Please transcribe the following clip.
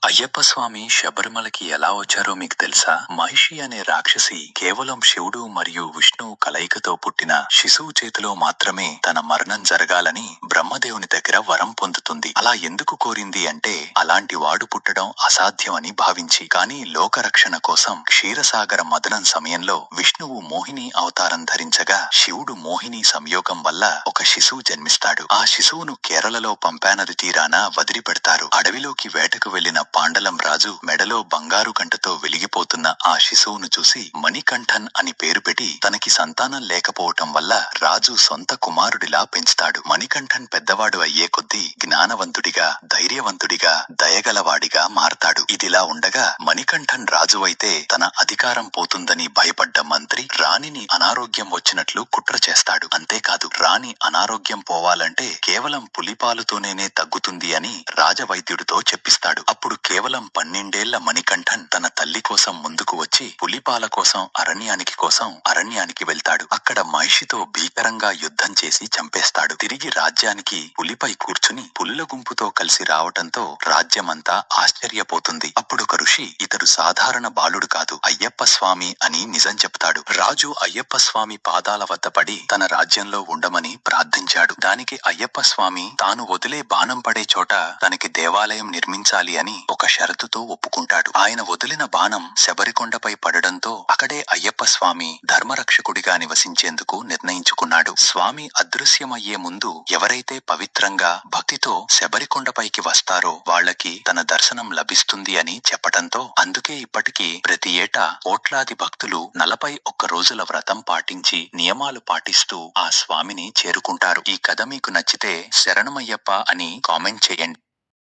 అయ్యప్ప స్వామి శబరిమలకి ఎలా వచ్చారో మీకు తెలుసా? మహిషి అనే రాక్షసి కేవలం శివుడు మరియు విష్ణువు కలయికతో పుట్టిన శిశువు చేతిలో మాత్రమే తన మరణం జరగాలని బ్రహ్మదేవుని దగ్గర వరం పొందుతుంది. అలా ఎందుకు కోరింది అంటే అలాంటి వాడు పుట్టడం అసాధ్యమని భావించి. కానీ లోకరక్షణ కోసం క్షీరసాగర మదనం సమయంలో విష్ణువు మోహిని అవతారం ధరించగా శివుడు మోహిని సంయోగం వల్ల ఒక శిశువు జన్మిస్తాడు. ఆ శిశువును కేరళలో పంపానది తీరాన వదిలిపెడతారు. అడవిలోకి వేటకు వెళ్లిన పాండలం రాజు మెడలో బంగారు గంటతో వెలిగిపోతున్న ఆ శిశువును చూసి మణికంఠన్ అని పేరు పెట్టి తనకి సంతానం లేకపోవటం వల్ల రాజు సొంత కుమారుడిలా పెంచుతాడు. మణికంఠన్ పెద్దవాడు అయ్యే కొద్దీ జ్ఞానవంతుడిగా, ధైర్యవంతుడిగా, దయగలవాడిగా మారతాడు. ఇదిలా ఉండగా మణికంఠన్ రాజు అయితే తన అధికారం పోతుందని భయపడ్డ మంత్రి రాణిని అనారోగ్యం వచ్చినట్లు కుట్ర చేస్తాడు. అంతేకాదు రాణి అనారోగ్యం పోవాలంటే కేవలం పులిపాలుతోనే తగ్గుతుంది అని రాజవైద్యుడితో చెప్పిస్తాడు. అప్పుడు కేవలం 12 ఏళ్ల మణికంఠన్ తన తల్లి కోసం ముందుకు వచ్చి పులిపాల కోసం అరణ్యానికి వెళ్తాడు. అక్కడ మహిషితో భీకరంగా యుద్ధం చేసి చంపేస్తాడు. తిరిగి రాజ్యానికి పులిపై కూర్చుని పులుల గుంపుతో కలిసి రావటంతో రాజ్యమంతా ఆశ్చర్యపోతుంది. అప్పుడొక ఋషి ఇతడు సాధారణ బాలుడు కాదు, అయ్యప్ప స్వామి అని నిజం చెప్తాడు. రాజు అయ్యప్ప స్వామి పాదాల వద్ద పడి తన రాజ్యంలో ఉండమని ప్రార్థించాడు. దానికి అయ్యప్ప స్వామి తాను వదిలే బాణం పడే చోట తనకి దేవాలయం నిర్మించాలి అని ఒక షరతుతో ఒప్పుకుంటాడు. ఆయన వదిలిన బాణం శబరికొండపై పడడంతో అక్కడే అయ్యప్ప స్వామి ధర్మరక్షకుడిగా నివసించేందుకు నిర్ణయించుకున్నాడు. స్వామి అదృశ్యమయ్యే ముందు ఎవరైతే పవిత్రంగా భక్తితో శబరికొండపైకి వస్తారో వాళ్లకి తన దర్శనం లభిస్తుంది అని చెప్పటంతో అందుకే ఇప్పటికీ ప్రతి ఏటా కోట్లాది భక్తులు 41 రోజుల వ్రతం పాటించి నియమాలు పాటిస్తూ ఆ స్వామిని చేరుకుంటారు. ఈ కథ మీకు నచ్చితే శరణమయ్యప్ప అని కామెంట్ చేయండి.